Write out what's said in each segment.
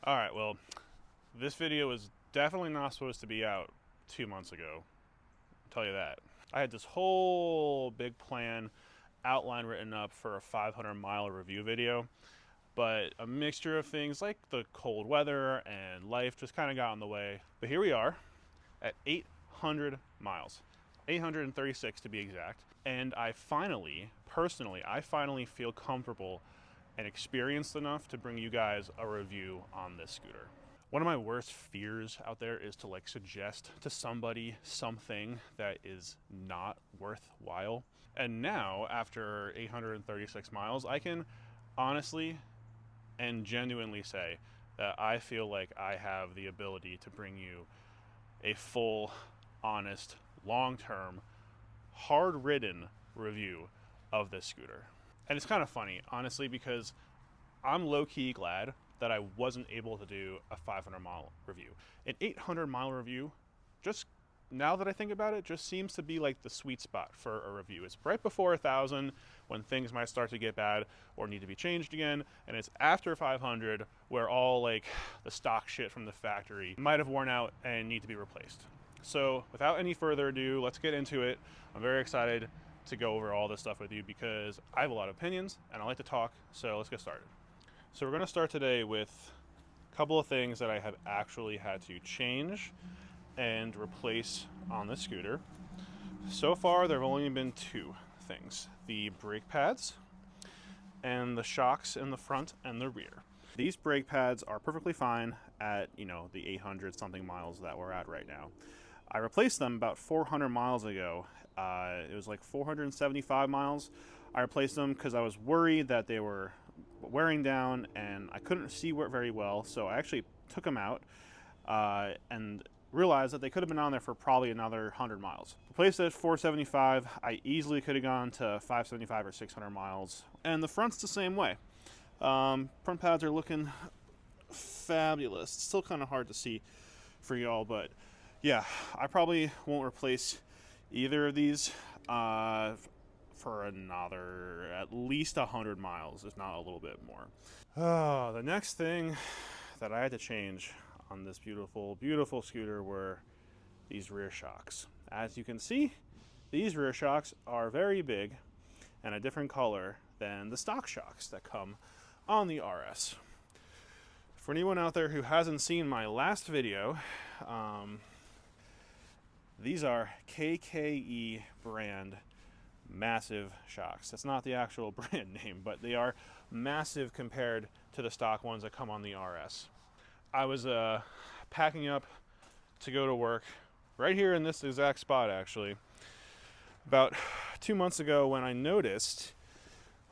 Alright, well, this video was definitely not supposed to be out 2 months ago. I'll tell you that. I had this whole big plan outline written up for a 500-mile review video, but a mixture of things like the cold weather and life just kind of got in the way. But here we are at 800 miles. 836 to be exact. And I finally feel comfortable and experienced enough to bring you guys a review on this scooter. One of my worst fears out there is to suggest to somebody something that is not worthwhile. And now, after 836 miles, I can honestly and genuinely say that I feel like I have the ability to bring you a full, honest, long-term, hard-ridden review of this scooter. And it's kind of funny, honestly, because I'm low-key glad that I wasn't able to do a 500-mile review. An 800-mile review, just now that I think about it, just seems to be like the sweet spot for a review. It's right before 1,000 when things might start to get bad or need to be changed again, and it's after 500 where all the stock shit from the factory might have worn out and need to be replaced. So without any further ado, let's get into it. I'm very excited to go over all this stuff with you because I have a lot of opinions and I like to talk, so let's get started. So we're going to start today with a couple of things that I have actually had to change and replace on the scooter. So far there have only been two things: the brake pads and the shocks in the front and the rear. These brake pads are perfectly fine at the 800 something miles that we're at right now. I replaced them about 400 miles ago. It was like 475 miles. I replaced them because I was worried that they were wearing down and I couldn't see very well, so I actually took them out and realized that they could have been on there for probably another 100 miles. Replaced it at 475. I easily could have gone to 575 or 600 miles. And the front's the same way. Front pads are looking fabulous. It's still kind of hard to see for y'all, but yeah, I probably won't replace either of these for another at least 100 miles, if not a little bit more. The next thing that I had to change on this beautiful, beautiful scooter were these rear shocks. As you can see, these rear shocks are very big and a different color than the stock shocks that come on the RS. For anyone out there who hasn't seen my last video, these are KKE brand massive shocks. That's not the actual brand name, but they are massive compared to the stock ones that come on the RS. I was packing up to go to work right here in this exact spot, actually, about 2 months ago, when I noticed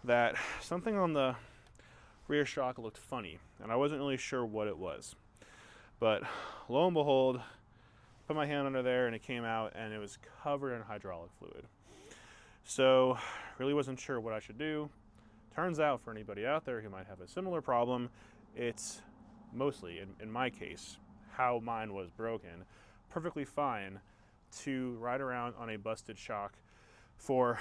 that something on the rear shock looked funny, and I wasn't really sure what it was. But lo and behold, put my hand under there and it came out and it was covered in hydraulic fluid. So really wasn't sure what I should do. Turns out, for anybody out there who might have a similar problem, it's mostly, in my case, how mine was broken, perfectly fine to ride around on a busted shock for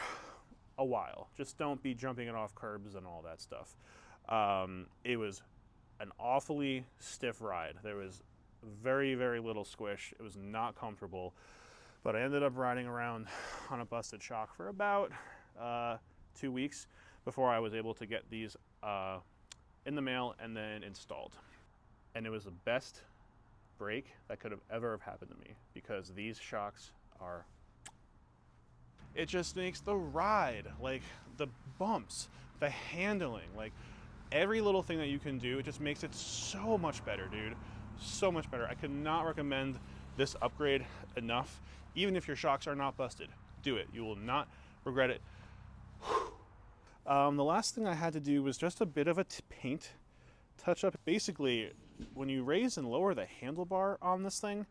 a while. Just don't be jumping it off curbs and all that stuff. It was an awfully stiff ride. There was very, very little squish. It was not comfortable, but I ended up riding around on a busted shock for about 2 weeks before I was able to get these in the mail and then installed. And it was the best break that could have ever happened to me, because these shocks are, it just makes the ride, the bumps, the handling, every little thing that you can do, it just makes it so much better, dude. So much better. I could not recommend this upgrade enough. Even if your shocks are not busted, do it. You will not regret it. The last thing I had to do was just a bit of a paint touch up. Basically, when you raise and lower the handlebar on this thing,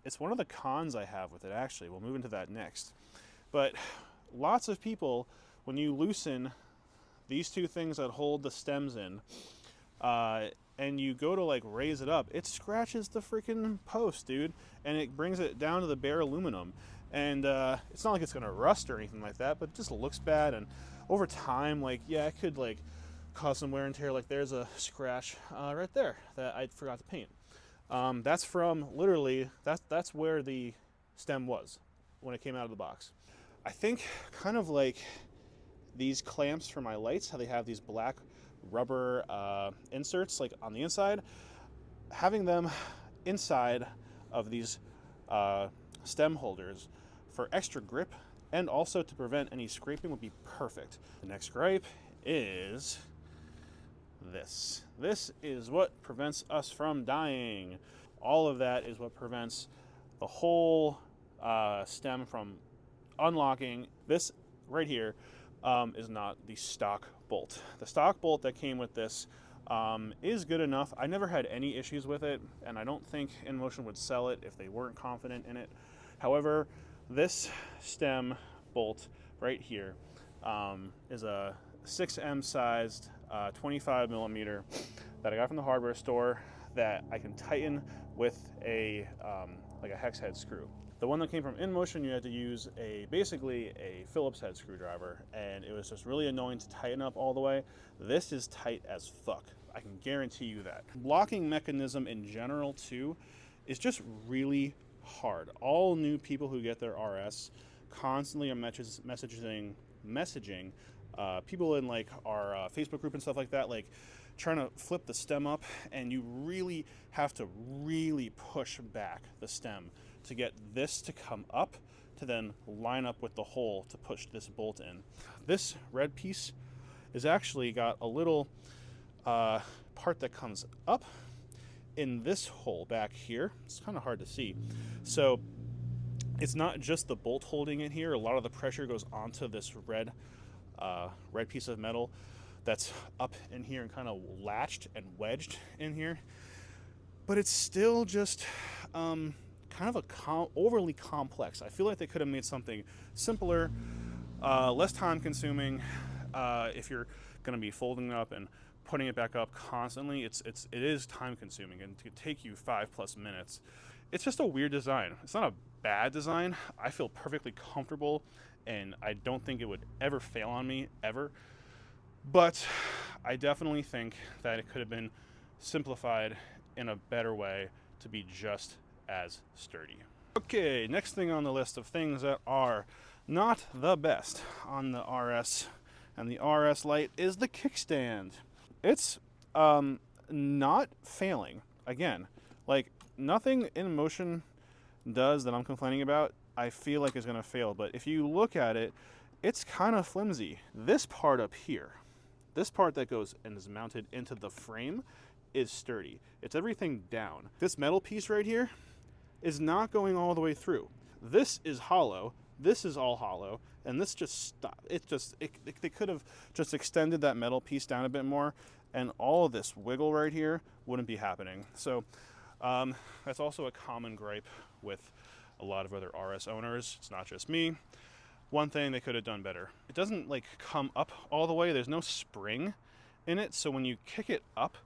it's one of the cons I have with it, actually. We'll move into that next. But lots of people, when you loosen these two things that hold the stems in, and you go to raise it up, it scratches the freaking post, dude, and it brings it down to the bare aluminum. And it's not like it's gonna rust or anything like that, but it just looks bad. And over time, yeah, it could cause some wear and tear. Like there's a scratch right there that I forgot to paint. That's from literally, that's where the stem was when it came out of the box. I think kind of like these clamps for my lights, how they have these black rubber inserts like on the inside, having them inside of these stem holders for extra grip and also to prevent any scraping would be perfect. The next gripe is this. This is what prevents us from dying. All of that is what prevents the whole stem from unlocking. This right here is not the stock bolt. The stock bolt that came with this is good enough. I never had any issues with it, and I don't think Inmotion would sell it if they weren't confident in it. However, this stem bolt right here is a 6M sized 25 millimeter that I got from the hardware store that I can tighten with a like a hex head screw. The one that came from Inmotion, you had to use basically a Phillips head screwdriver, and it was just really annoying to tighten up all the way. This is tight as fuck. I can guarantee you that. Locking mechanism in general too is just really hard. All new people who get their RS constantly are messaging people in like our Facebook group and stuff like that, like trying to flip the stem up, and you really have to really push back the stem to get this to come up to then line up with the hole to push this bolt in. This red piece is actually got a little part that comes up in this hole back here. It's kind of hard to see. So it's not just the bolt holding it here. A lot of the pressure goes onto this red piece of metal that's up in here and kind of latched and wedged in here. But it's still just kind of overly complex. I feel like they could have made something simpler, less time consuming. If you're going to be folding it up and putting it back up constantly, it is time consuming and it could take you 5+ minutes. It's just a weird design. It's not a bad design. I feel perfectly comfortable and I don't think it would ever fail on me, ever. But I definitely think that it could have been simplified in a better way to be just as sturdy. Okay, next thing on the list of things that are not the best on the RS and the RS Lite is the kickstand. It's not failing. Again, like nothing Inmotion does that I'm complaining about I feel like is going to fail, but if you look at it, it's kind of flimsy. This part up here, this part that goes and is mounted into the frame is sturdy. It's everything down. This metal piece right here is not going all the way through. This is hollow, this is all hollow, and this just stopped. They could have just extended that metal piece down a bit more, and all of this wiggle right here wouldn't be happening. So that's also a common gripe with a lot of other RS owners. It's not just me. One thing they could have done better. It doesn't like come up all the way. There's no spring in it, so when you kick it up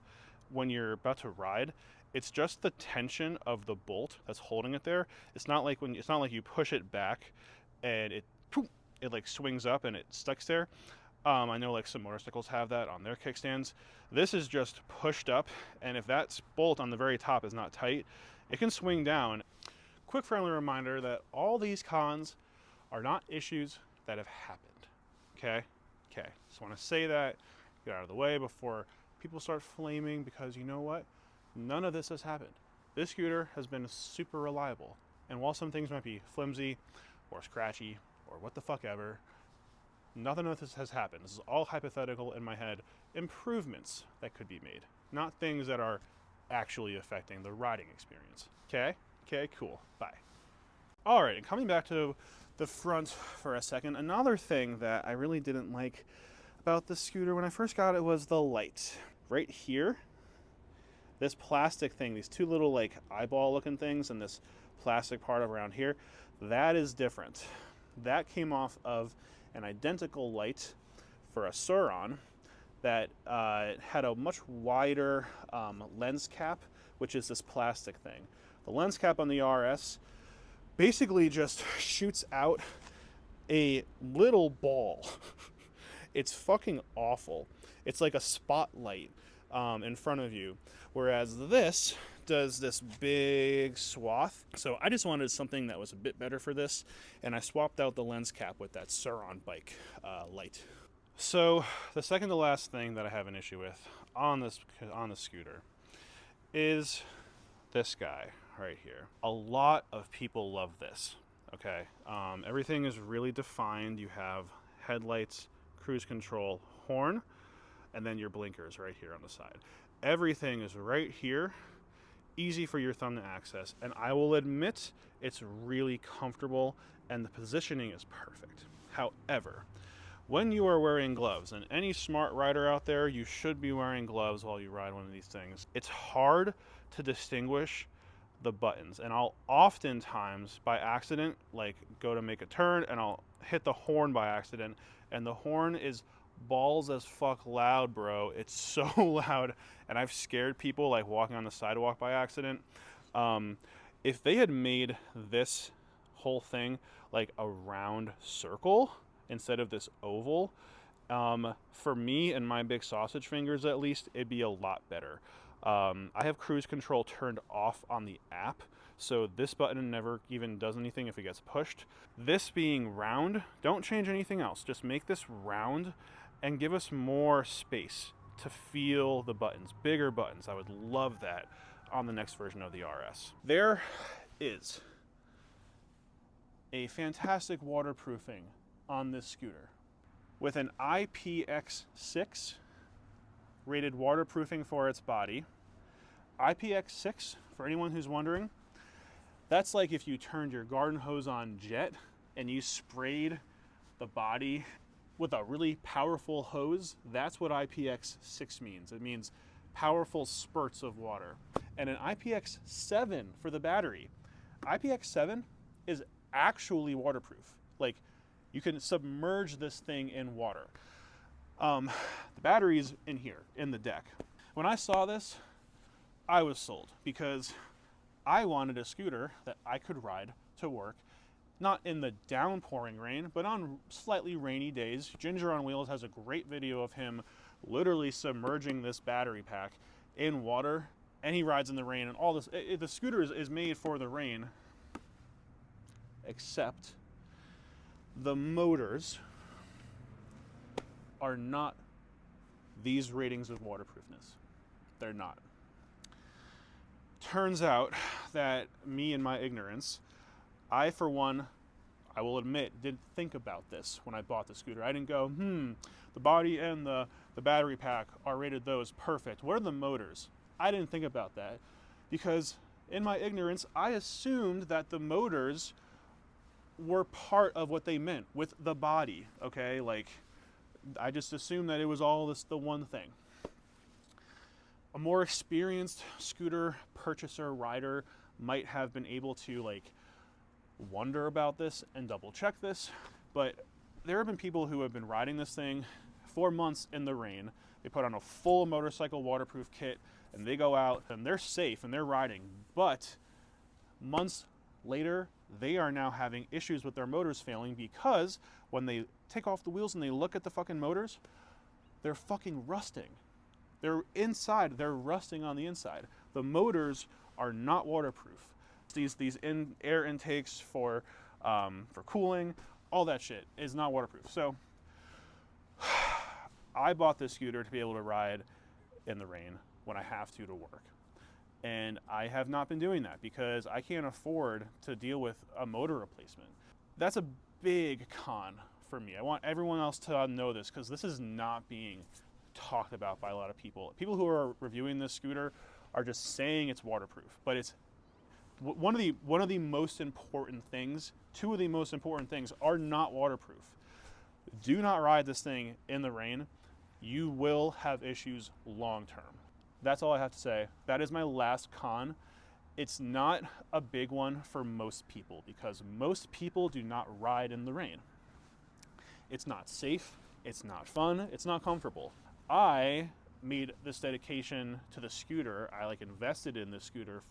when you're about to ride, it's just the tension of the bolt that's holding it there. It's not like you push it back and it like swings up and it sticks there. I know like some motorcycles have that on their kickstands. This is just pushed up, and if that bolt on the very top is not tight, it can swing down. Quick friendly reminder that all these cons are not issues that have happened. Okay? Just want to say that, get out of the way before people start flaming, because you know what? None of this has happened. This scooter has been super reliable. And while some things might be flimsy or scratchy or what the fuck ever, nothing of this has happened. This is all hypothetical in my head. Improvements that could be made, not things that are actually affecting the riding experience. Okay, cool, bye. All right, and coming back to the front for a second, another thing that I really didn't like about the scooter when I first got it was the light. Right here, this plastic thing, these two little like eyeball looking things and this plastic part around here, that is different. That came off of an identical light for a Sur-Ron that had a much wider lens cap, which is this plastic thing. The lens cap on the RS basically just shoots out a little ball. It's fucking awful. It's like a spotlight in front of you, whereas this does this big swath. So I just wanted something that was a bit better for this, and I swapped out the lens cap with that Sur-On bike light. So the second to last thing that I have an issue with on the scooter is this guy right here. A lot of people love this. Okay, everything is really defined. You have headlights, cruise control, horn, and then your blinkers right here on the side. Everything is right here, easy for your thumb to access, and I will admit it's really comfortable and the positioning is perfect. However, when you are wearing gloves, and any smart rider out there, you should be wearing gloves while you ride one of these things, it's hard to distinguish the buttons, and I'll oftentimes by accident like go to make a turn and I'll hit the horn by accident, and the horn is balls as fuck loud, bro. It's so loud, and I've scared people like walking on the sidewalk by accident. If they had made this whole thing like a round circle instead of this oval, for me and my big sausage fingers at least, it'd be a lot better. I have cruise control turned off on the app, so this button never even does anything if it gets pushed. This being round, don't change anything else. Just make this round and give us more space to feel the buttons, bigger buttons. I would love that on the next version of the RS. There is a fantastic waterproofing on this scooter with an IPX6 rated waterproofing for its body. IPX6, for anyone who's wondering, that's like if you turned your garden hose on jet and you sprayed the body with a really powerful hose. That's what IPX6 means. It means powerful spurts of water. And an IPX7 for the battery. IPX7 is actually waterproof. Like, you can submerge this thing in water. The battery's in here, in the deck. When I saw this, I was sold, because I wanted a scooter that I could ride to work, not in the downpouring rain, but on slightly rainy days. Ginger on Wheels has a great video of him literally submerging this battery pack in water, and he rides in the rain and all this. The scooter is made for the rain, except the motors are not these ratings of waterproofness. They're not. Turns out that me and my ignorance, I, for one, I will admit, didn't think about this when I bought the scooter. I didn't go, the body and the battery pack are rated those, perfect. What are the motors? I didn't think about that because in my ignorance, I assumed that the motors were part of what they meant with the body, okay? Like, I just assumed that it was all the one thing. A more experienced scooter purchaser, rider, might have been able to like wonder about this and double check this, but there have been people who have been riding this thing for months in the rain. They put on a full motorcycle waterproof kit and they go out and they're safe and they're riding, but months later they are now having issues with their motors failing because when they take off the wheels and they look at the fucking motors, they're fucking rusting. They're inside, they're rusting on the inside. The motors are not waterproof. These air intakes for cooling, all that shit is not waterproof. So I bought this scooter to be able to ride in the rain when I have to work. And I have not been doing that because I can't afford to deal with a motor replacement. That's a big con for me. I want everyone else to know this because this is not being talked about by a lot of people. People who are reviewing this scooter are just saying it's waterproof, but it's one of the most important things. Two of the most important things are not waterproof. Do not ride this thing in the rain. You will have issues long term. That's all I have to say. That is my last con. It's not a big one for most people because most people do not ride in the rain. It's not safe, it's not fun, it's not comfortable. I made this dedication to the scooter. I like invested in the scooter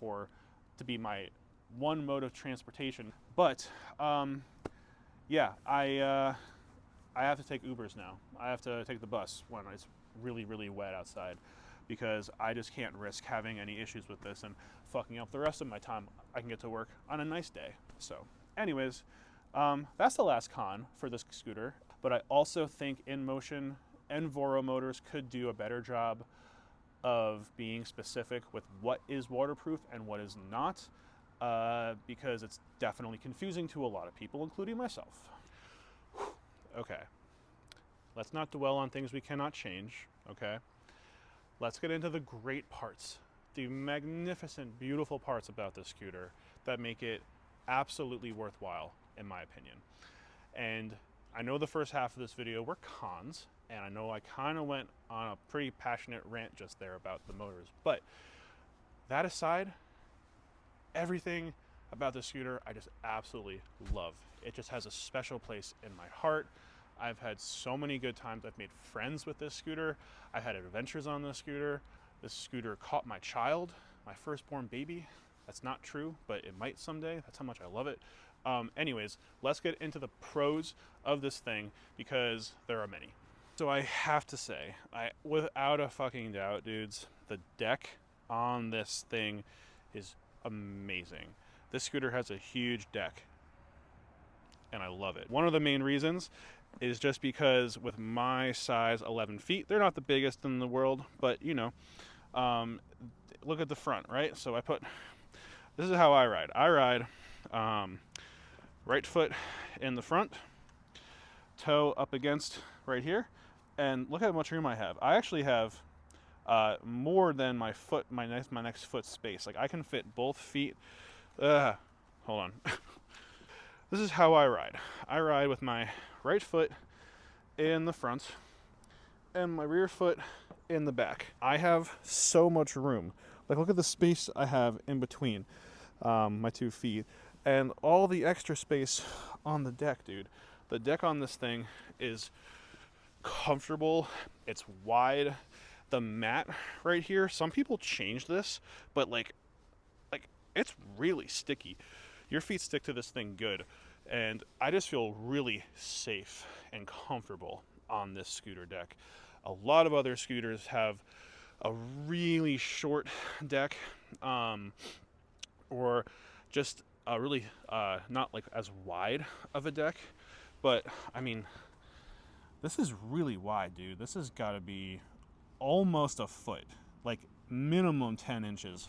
to be my one mode of transportation. But yeah, I have to take Ubers now. I have to take the bus when it's really, really wet outside, because I just can't risk having any issues with this and fucking up the rest of my time I can get to work on a nice day. So anyways, that's the last con for this scooter. But I also think Inmotion and Voro Motors could do a better job of being specific with what is waterproof and what is not, because it's definitely confusing to a lot of people, including myself. Okay, let's not dwell on things we cannot change, okay? Let's get into the great parts, the magnificent, beautiful parts about this scooter that make it absolutely worthwhile, in my opinion. And I know the first half of this video were cons, and I know I kind of went on a pretty passionate rant just there about the motors, but that aside, everything about this scooter I just absolutely love. It just has a special place in my heart. I've had so many good times. I've made friends with this scooter. I've had adventures on this scooter. This scooter caught my child, my firstborn baby. That's not true, but it might someday. That's how much I love it. Anyways, let's get into the pros of this thing, because there are many. So I have to say, without a fucking doubt, dudes, the deck on this thing is amazing. This scooter has a huge deck, and I love it. One of the main reasons is just because with my size 11 feet, they're not the biggest in the world, but you know, look at the front, right? So this is how I ride. I ride right foot in the front, toe up against right here, and look how much room I have. I actually have more than my next foot space. Like I can fit both feet. Hold on. This is how I ride. I ride with my right foot in the front and my rear foot in the back. I have so much room. Like look at the space I have in between my 2 feet and all the extra space on the deck, dude. The deck on this thing is comfortable. It's wide. The mat right here, some people change this, but like it's really sticky. Your feet stick to this thing good, and I just feel really safe and comfortable on this scooter deck. A lot of other scooters have a really short deck, or just a really not like as wide of a deck, but I mean, this is really wide, dude. This has got to be almost a foot, like minimum 10 inches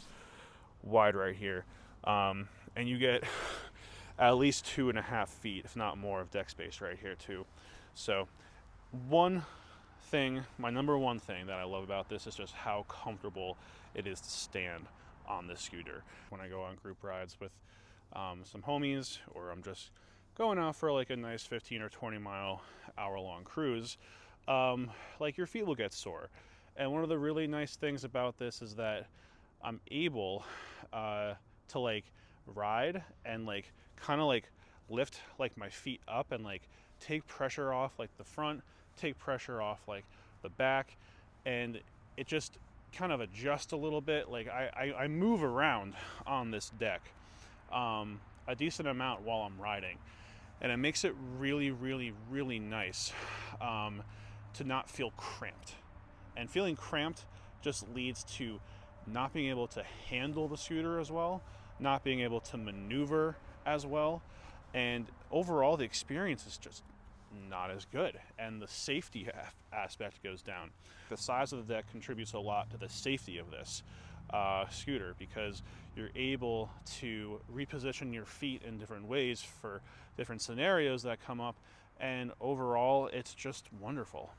wide right here, and you get at least 2.5 feet, if not more, of deck space right here too. So my number one thing that I love about this is just how comfortable it is to stand on this scooter. When I go on group rides with some homies, or I'm just going out for like a nice 15 or 20 mile hour long cruise, like your feet will get sore. And one of the really nice things about this is that I'm able to like ride and like kind of like lift like my feet up and like take pressure off like the front, take pressure off like the back, and it just kind of adjusts a little bit. Like I move around on this deck a decent amount while I'm riding, and it makes it really, really, really nice to not feel cramped. And feeling cramped just leads to not being able to handle the scooter as well, not being able to maneuver as well, and overall the experience is just not as good, and the safety aspect goes down. The size of the deck contributes a lot to the safety of this scooter, because you're able to reposition your feet in different ways for different scenarios that come up, and overall it's just wonderful.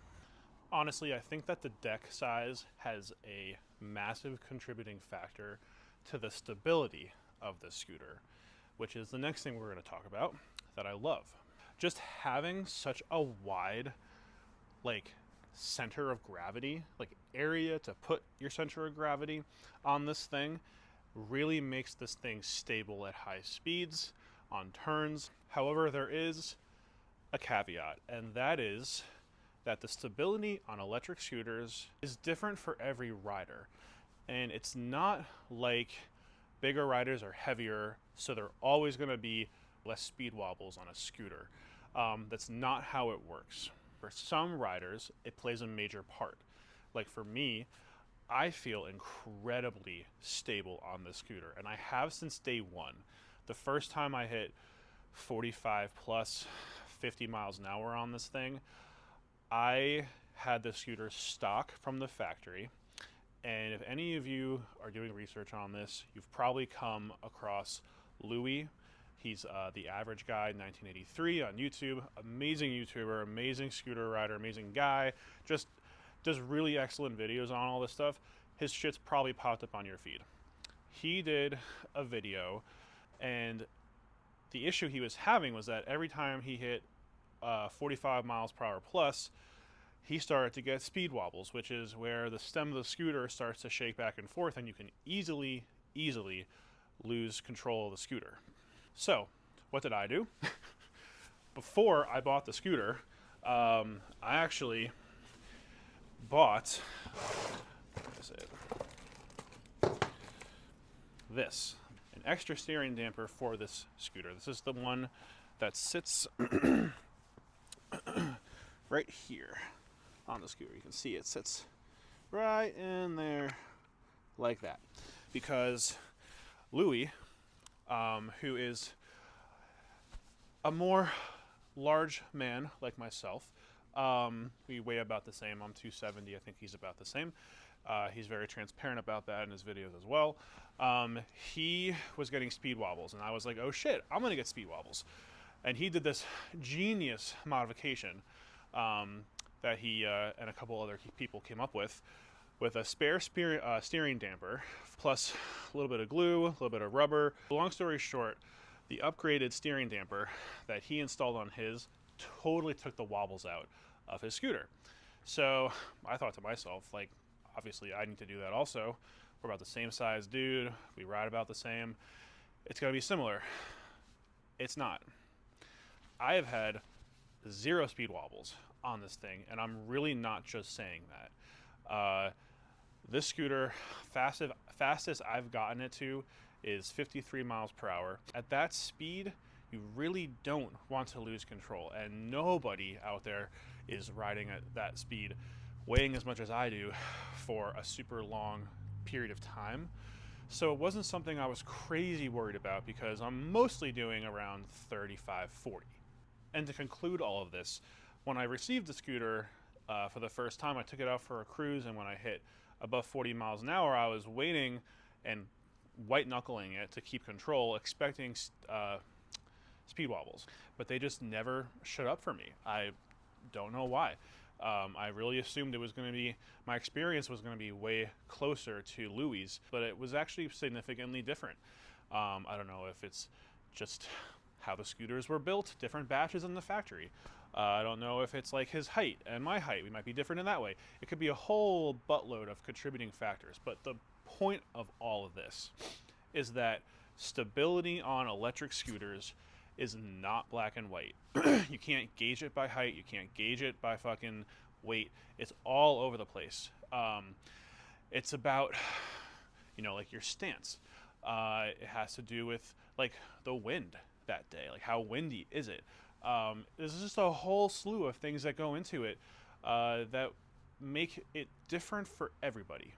Honestly, I think that the deck size has a massive contributing factor to the stability of the scooter, which is the next thing we're going to talk about that I love. Just having such a wide like center of gravity, like area to put your center of gravity on this thing, really makes this thing stable at high speeds, on turns. However, there is a caveat, and that is that the stability on electric scooters is different for every rider. And it's not like bigger riders are heavier, so they're always going to be less speed wobbles on a scooter. That's not how it works. For some riders, it plays a major part. like for me, I feel incredibly stable on this scooter, and I have since day one. The first time I hit 45 plus 50 miles an hour on this thing, I had the scooter stock from the factory. And if any of you are doing research on this, you've probably come across Louis. He's the Average Guy 1983 on YouTube. Amazing YouTuber, amazing scooter rider, amazing guy. Just does really excellent videos on all this stuff. His shit's probably popped up on your feed. He did a video, and the issue he was having was that every time he hit 45 miles per hour plus, he started to get speed wobbles, which is where the stem of the scooter starts to shake back and forth, and you can easily lose control of the scooter. So, what did I do? Before I bought the scooter, I actually bought this, an extra steering damper for this scooter. This is the one that sits right here on the scooter. You can see it sits right in there like that, because Louis, who is a more large man like myself, we weigh about the same. I'm 270. I think he's about the same. He's very transparent about that in his videos as well. He was getting speed wobbles, and I was like, oh shit, I'm gonna get speed wobbles. And he did this genius modification that he and a couple other people came up with a spare steering damper, plus a little bit of glue, a little bit of rubber. Long story short, the upgraded steering damper that he installed on his totally took the wobbles out of his scooter. So I thought to myself, like, obviously I need to do that also. We're about the same size dude, we ride about the same, it's gonna be similar. It's not. I have had 0 speed wobbles on this thing, and I'm really not just saying that. This scooter, fastest I've gotten it to is 53 miles per hour. At that speed, you really don't want to lose control, and nobody out there is riding at that speed, weighing as much as I do, for a super long period of time. So it wasn't something I was crazy worried about, because I'm mostly doing around 35, 40. And to conclude all of this, when I received the scooter for the first time, I took it out for a cruise, and when I hit above 40 miles an hour, I was waiting and white knuckling it to keep control, expecting speed wobbles, but they just never showed up for me. I don't know why. I really assumed it was going to be, my experience was going to be way closer to Louis', but it was actually significantly different. I don't know if it's just how the scooters were built, different batches in the factory. I don't know if it's like his height and my height. We might be different in that way. It could be a whole buttload of contributing factors, but the point of all of this is that stability on electric scooters is not black and white. You can't gauge it by height. You can't gauge it by fucking weight. It's all over the place. It's about, you know, like your stance. It has to do with like the wind that day. Like how windy is it? There's just a whole slew of things that go into it that make it different for everybody.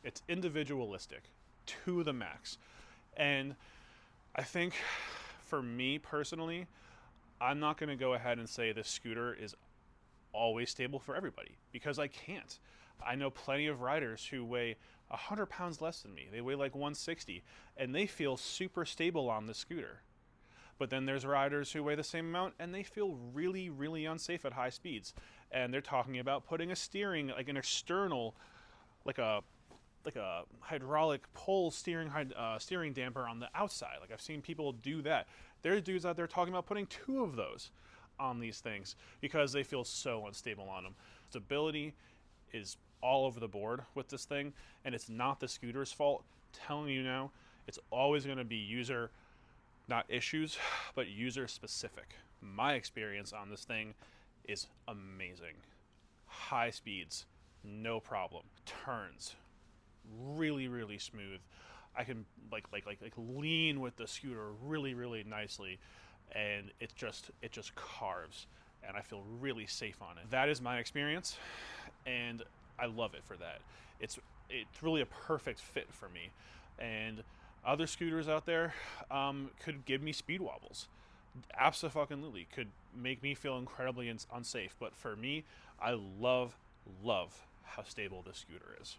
It's individualistic to the max. And I think for me personally, I'm not going to go ahead and say this scooter is always stable for everybody, because I can't. I know plenty of riders who weigh 100 pounds less than me. They weigh like 160, and they feel super stable on the scooter. But then there's riders who weigh the same amount, and they feel really, really unsafe at high speeds. And they're talking about putting a steering, like an external, like a hydraulic pole steering damper on the outside. Like I've seen people do that. There's dudes out there talking about putting 2 of those on these things because they feel so unstable on them. Stability is all over the board with this thing, and it's not the scooter's fault. I'm telling you now, it's always going to be user, not issues, but user specific. My experience on this thing is amazing. High speeds, no problem. Turns, really, really smooth. I can like lean with the scooter really, really nicely, and it just carves, and I feel really safe on it. That is my experience, and I love it for that. It's really a perfect fit for me. And other scooters out there could give me speed wobbles. Absolutely could make me feel incredibly unsafe. But for me, I love how stable this scooter is.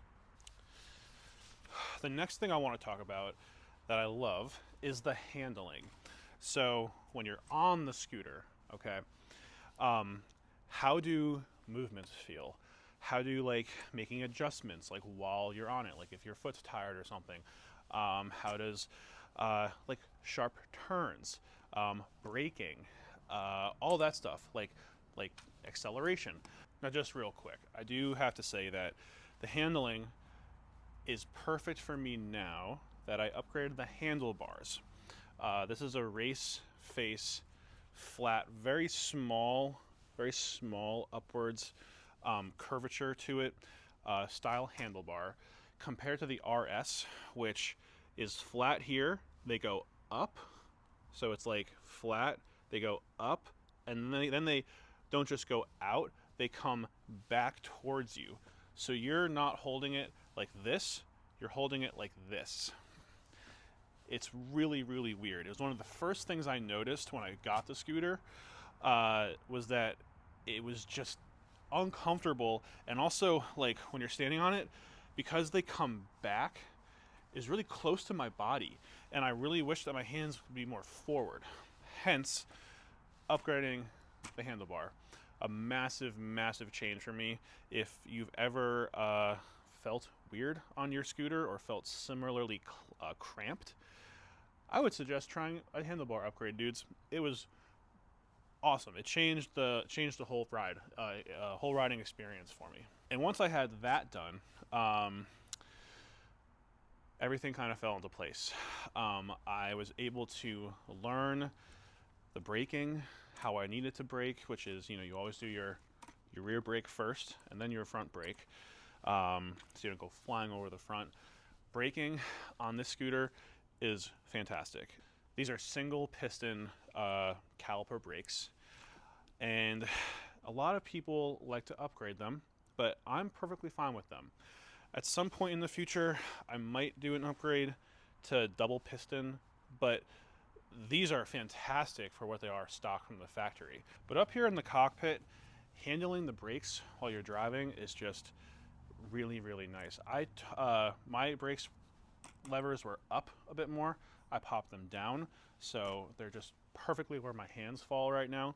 The next thing I want to talk about that I love is the handling. So when you're on the scooter, okay, how do movements feel? How do you like making adjustments like while you're on it, like if your foot's tired or something? How does like sharp turns, braking, all that stuff, like acceleration. Now just real quick, I do have to say that the handling is perfect for me now that I upgraded the handlebars. This is a race face flat, very small upwards curvature to it style handlebar compared to the RS, which is flat here. They go up, so it's like flat, they go up, and then they don't just go out, they come back towards you. So you're not holding it like this, you're holding it like this. It's really weird. It was one of the first things I noticed when I got the scooter, was that it was just uncomfortable, and also like when you're standing on it, because they come back, is really close to my body, and I really wish that my hands would be more forward. Hence, upgrading the handlebar. A massive change for me. If you've ever felt weird on your scooter or felt similarly cramped, I would suggest trying a handlebar upgrade, dudes. It was awesome. It changed the whole ride, whole riding experience for me. And once I had that done, everything kind of fell into place. I was able to learn the braking, how I needed to brake, which is, you know, you always do your rear brake first and then your front brake, so you don't go flying over the front. Braking on this scooter is fantastic. These are single piston caliper brakes, and a lot of people like to upgrade them, but I'm perfectly fine with them. At some point in the future, I might do an upgrade to double piston, but these are fantastic for what they are stock from the factory. But up here in the cockpit, handling the brakes while you're driving is just really nice. My brakes levers were up a bit more. I popped them down, so they're just perfectly where my hands fall right now.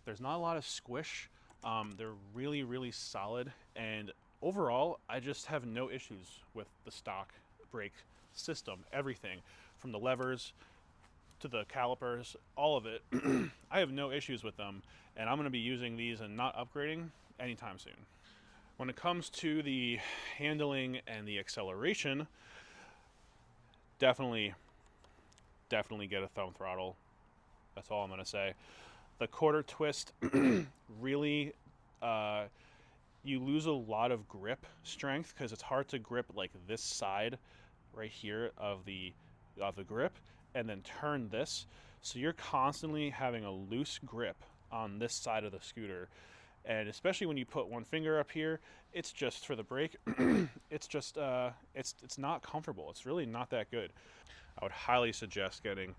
There's not a lot of squish. They're really solid, and overall, I just have no issues with the stock brake system. Everything from the levers to the calipers, all of it. I have no issues with them, and I'm going to be using these and not upgrading anytime soon. When it comes to the handling and the acceleration, definitely get a thumb throttle. That's all I'm going to say. The quarter twist really, you lose a lot of grip strength because it's hard to grip like this side right here of the grip and then turn this. So you're constantly having a loose grip on this side of the scooter. And especially when you put one finger up here, it's just for the brake. It's just, it's not comfortable. It's really not that good. I would highly suggest getting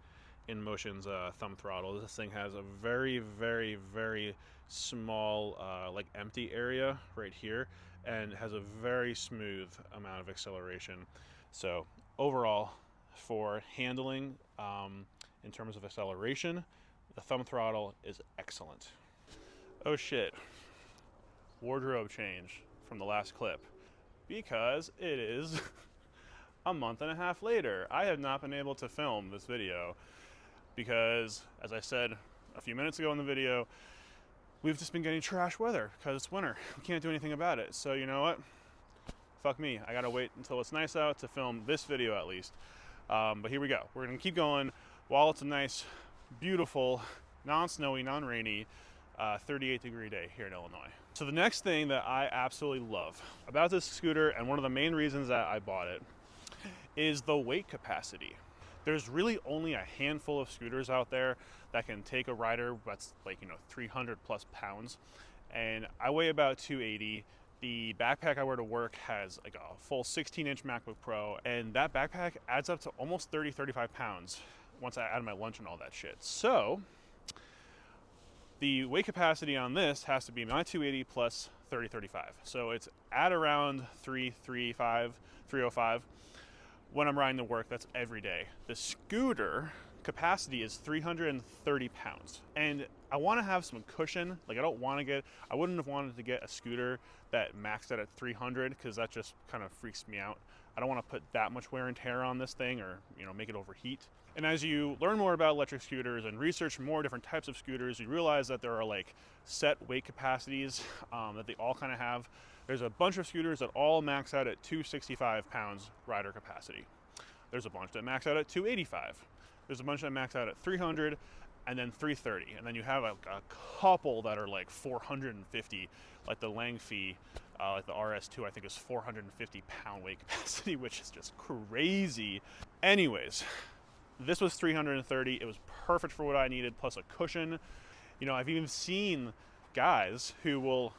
Inmotion's thumb throttle. This thing has a very small, like empty area right here, and has a very smooth amount of acceleration. So overall, for handling, in terms of acceleration, the thumb throttle is excellent. Oh shit, wardrobe change from the last clip, because it is a month and a half later. I have not been able to film this video because, as I said a few minutes ago in the video, we've just been getting trash weather because it's winter. We can't do anything about it. So you know what? Fuck me. I gotta wait until it's nice out to film this video at least. But here we go. We're gonna keep going while it's a nice, beautiful, non-snowy, non-rainy 38-degree day here in Illinois. So the next thing that I absolutely love about this scooter, and one of the main reasons that I bought it, is the weight capacity. There's really only a handful of scooters out there that can take a rider that's like, 300 plus pounds. And I weigh about 280. The backpack I wear to work has like a full 16-inch MacBook Pro, and that backpack adds up to almost 35 pounds once I add my lunch and all that shit. So the weight capacity on this has to be my 280 plus 35. So it's at around 305 when I'm riding to work. That's every day. The scooter capacity is 330 pounds. And I want to have some cushion. Like I wouldn't have wanted to get a scooter that maxed out at 300 because that just kind of freaks me out. I don't want to put that much wear and tear on this thing or, make it overheat. And as you learn more about electric scooters and research more different types of scooters, you realize that there are like set weight capacities that they all kind of have. There's a bunch of scooters that all max out at 265 pounds rider capacity. There's a bunch that max out at 285. There's a bunch that max out at 300 and then 330. And then you have a couple that are like 450, like the Langfee, like the RS2, I think is 450 pound weight capacity, which is just crazy. Anyways, this was 330. It was perfect for what I needed, plus a cushion. I've even seen guys who will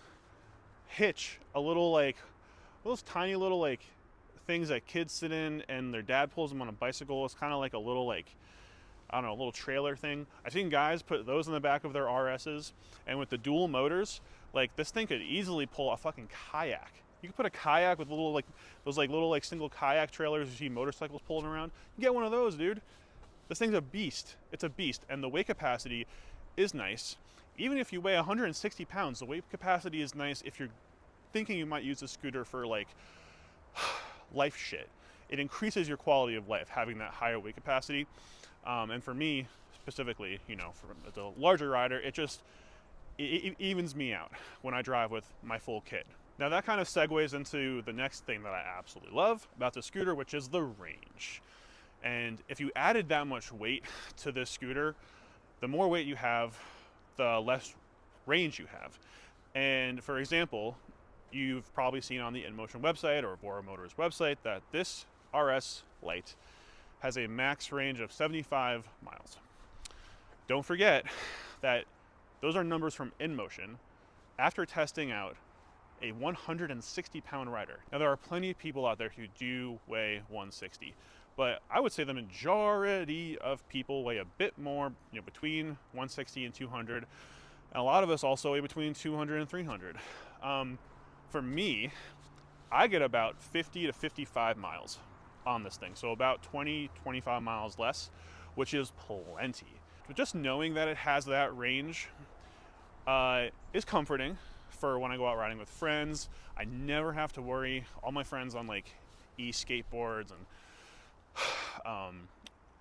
hitch a little like those tiny little like things that kids sit in and their dad pulls them on a bicycle. It's kind of like a little like, I don't know, a little trailer thing. I've seen guys put those in the back of their RSs, and with the dual motors, like this thing could easily pull a fucking kayak. You could put a kayak with little like those like little like single kayak trailers you see motorcycles pulling around. You get one of those, dude. This thing's a beast. It's a beast, and the weight capacity is nice. Even if you weigh 160 pounds, the weight capacity is nice if you're thinking you might use a scooter for like life shit. It increases your quality of life having that higher weight capacity. And for me specifically, for the larger rider, it evens me out when I drive with my full kit. Now that kind of segues into the next thing that I absolutely love about the scooter, which is the range. And if you added that much weight to this scooter, the more weight you have, the less range you have. And for example, you've probably seen on the Inmotion website or Bora Motors website that this RS Lite has a max range of 75 miles. Don't forget that those are numbers from Inmotion after testing out a 160 pound rider. Now there are plenty of people out there who do weigh 160, but I would say the majority of people weigh a bit more, between 160 and 200. And a lot of us also weigh between 200 and 300. For me, I get about 50 to 55 miles on this thing. So about 20, 25 miles less, which is plenty. But just knowing that it has that range is comforting for when I go out riding with friends. I never have to worry. All my friends on like e-skateboards and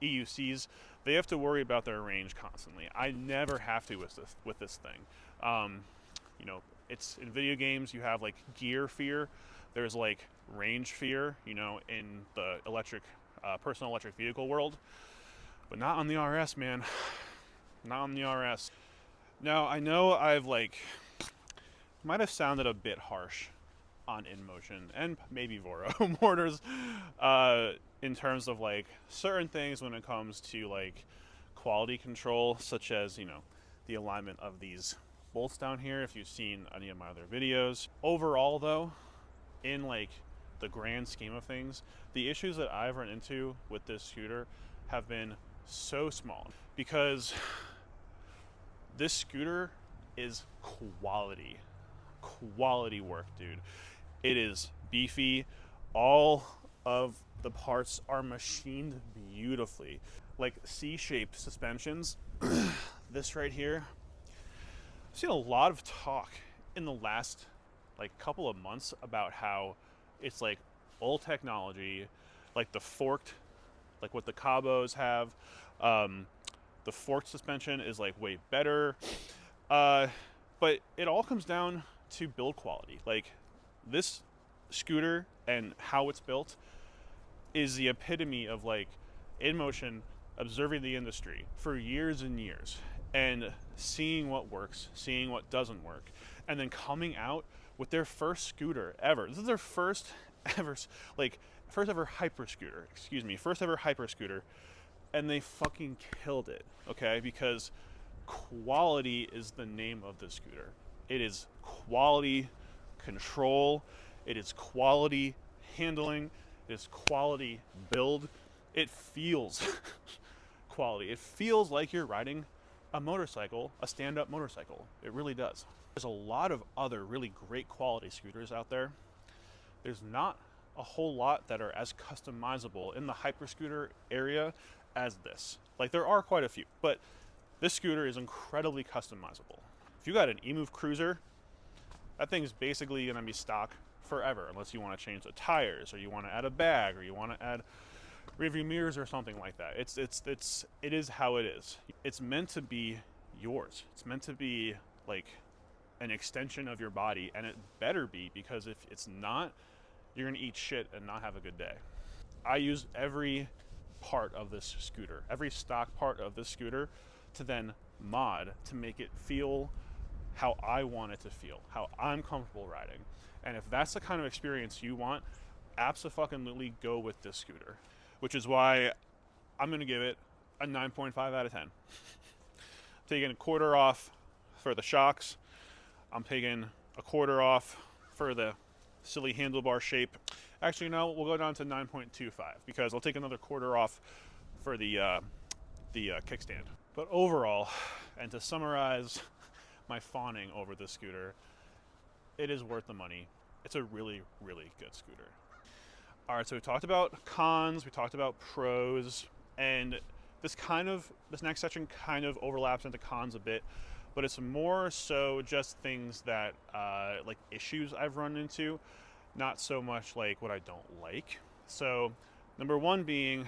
EUCs, they have to worry about their range constantly. I never have to with this thing. It's in video games, you have like gear fear. There's like range fear, in the personal electric vehicle world, but not on the RS, man. Not on the RS. Now, I know I've might have sounded a bit harsh on Inmotion and maybe Bora Motors in terms of certain things when it comes to quality control, such as, the alignment of these bolts down here, if you've seen any of my other videos. Overall though, in the grand scheme of things, the issues that I've run into with this scooter have been so small, because this scooter is quality work, dude. It is beefy. All of the parts are machined beautifully, like C-shaped suspensions. This right here, I've seen a lot of talk in the last couple of months about how it's old technology, the forked, what the Cabos have. The forked suspension is way better, but it all comes down to build quality. This scooter and how it's built is the epitome of Inmotion observing the industry for years and years and seeing what works, seeing what doesn't work, and then coming out with their first scooter ever. This is their first ever hyper scooter, and they fucking killed it, okay? Because quality is the name of the scooter. It is quality control, it is quality handling, it is quality build. It feels quality. It feels like you're riding a motorcycle, a stand-up motorcycle. It really does. There's a lot of other really great quality scooters out there. There's not a whole lot that are as customizable in the hyper scooter area as this. Like, there are quite a few, but this scooter is incredibly customizable. If you got an eMove Cruiser, that thing's basically gonna be stock forever, unless you want to change the tires, or you want to add a bag, or you want to add rearview mirrors or something like that. It is how it is. It's meant to be yours. It's meant to be like an extension of your body, and it better be, because if it's not, you're gonna eat shit and not have a good day. I use every part of this scooter, every stock part of this scooter, to then mod to make it feel how I want it to feel, how I'm comfortable riding. And if that's the kind of experience you want, abso-fucking-lutely go with this scooter. Which is why I'm gonna give it a 9.5 out of 10. Taking a quarter off for the shocks. I'm taking a quarter off for the silly handlebar shape. Actually, no, we'll go down to 9.25 because I'll take another quarter off for the kickstand. But overall, and to summarize my fawning over this scooter, it is worth the money. It's a really, really good scooter. All right, so we talked about cons, we talked about pros, and this next section kind of overlaps into cons a bit, but it's more so just things that, like issues I've run into, not so much like what I don't like. So number one being,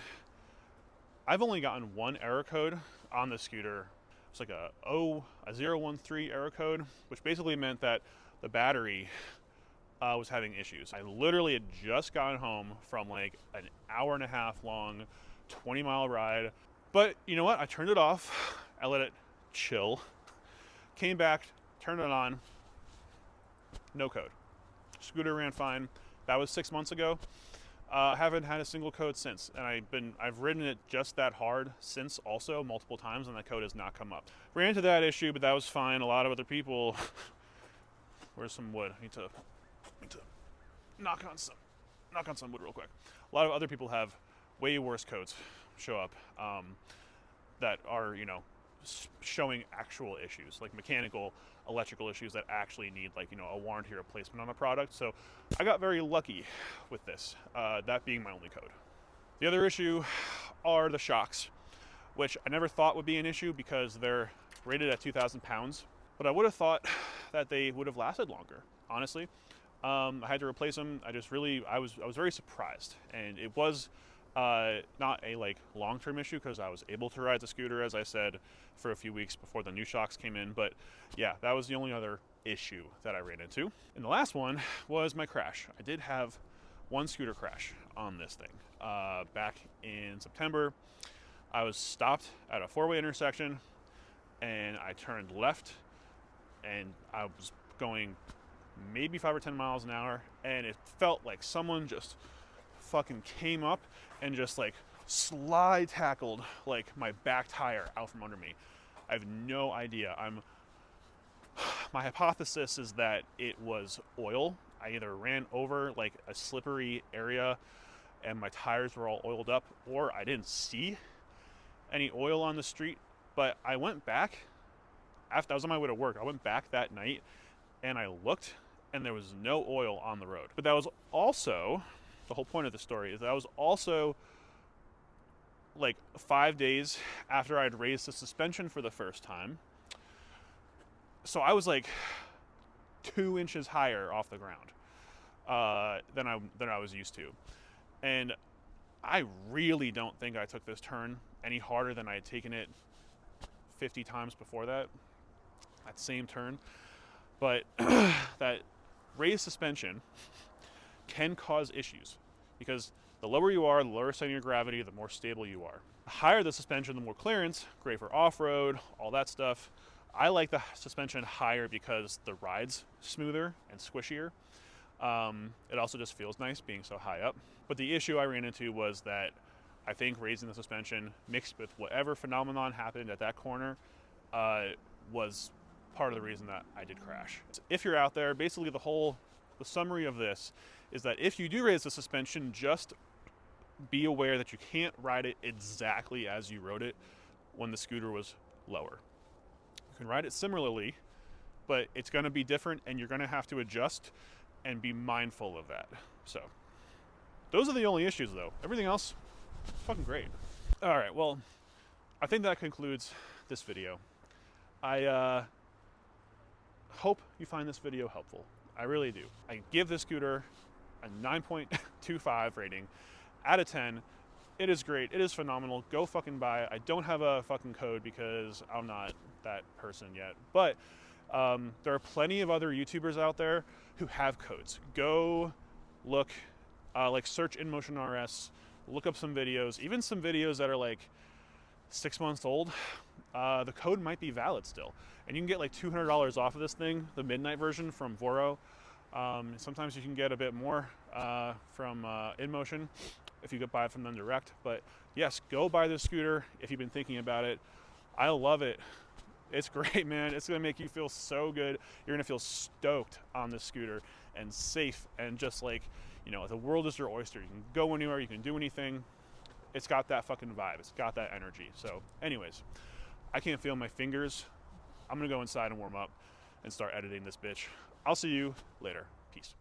I've only gotten one error code on the scooter. It's like a 013 error code, which basically meant that the battery was having issues. I literally had just gotten home from like an hour and a half long 20-mile ride, but you know what? I turned it off. I let it chill. Came back, turned it on. No code. Scooter ran fine. That was 6 months ago. Haven't had a single code since, and I've ridden it just that hard since also multiple times, and that code has not come up. Ran into that issue, but that was fine. A lot of other people. Where's some wood? I need to knock on some wood real quick. A lot of other people have way worse codes show up that are, you know, showing actual issues, like mechanical, electrical issues that actually need, like, you know, a warranty replacement on the product. So I got very lucky with this, that being my only code. The other issue are the shocks, which I never thought would be an issue because they're rated at 2,000 pounds, but I would have thought that they would have lasted longer, honestly. I had to replace them. I was very surprised, and it was not a like long-term issue because I was able to ride the scooter, as I said, for a few weeks before the new shocks came in. But yeah, that was the only other issue that I ran into. And the last one was my crash. I did have one scooter crash on this thing. Back in September, I was stopped at a four-way intersection, and I turned left, and I was going maybe 5 or 10 miles an hour, and it felt like someone just fucking came up and just like slide tackled like my back tire out from under me. I have no idea. My hypothesis is that it was oil. I either ran over like a slippery area and my tires were all oiled up, or I didn't see any oil on the street. But I went back after I was on my way to work. I went back that night and I looked, and there was no oil on the road. But that was also, the whole point of the story is that was also like 5 days after I'd raised the suspension for the first time. So I was like 2 inches higher off the ground than I was used to. And I really don't think I took this turn any harder than I had taken it 50 times before that same turn. But that raised suspension can cause issues because the lower you are, the lower center of gravity, the more stable you are. The higher the suspension, the more clearance, great for off-road, all that stuff. I like the suspension higher because the ride's smoother and squishier. It also just feels nice being so high up. But the issue I ran into was that I think raising the suspension mixed with whatever phenomenon happened at that corner was part of the reason that I did crash. If you're out there, basically the whole the summary of this is that if you do raise the suspension, just be aware that you can't ride it exactly as you rode it when the scooter was lower. You can ride it similarly, but it's going to be different, and you're going to have to adjust and be mindful of that. So those are the only issues, though. Everything else, fucking great. All right, well, I think that concludes this video. I hope you find this video helpful. I really do. I give this scooter a 9.25 rating out of 10. It is great. It is phenomenal. Go fucking buy it. I don't have a fucking code because I'm not that person yet. But there are plenty of other YouTubers out there who have codes. Go look, like search Inmotion RS, look up some videos, even some videos that are like 6 months old. The code might be valid still. And you can get like $200 off of this thing, the midnight version from Voro. Sometimes you can get a bit more from Inmotion if you could buy it from them direct. But yes, go buy this scooter if you've been thinking about it. I love it. It's great, man. It's gonna make you feel so good. You're gonna feel stoked on this scooter and safe and just like, you know, the world is your oyster. You can go anywhere, you can do anything. It's got that fucking vibe. It's got that energy. So anyways, I can't feel my fingers. I'm gonna go inside and warm up and start editing this bitch. I'll see you later. Peace.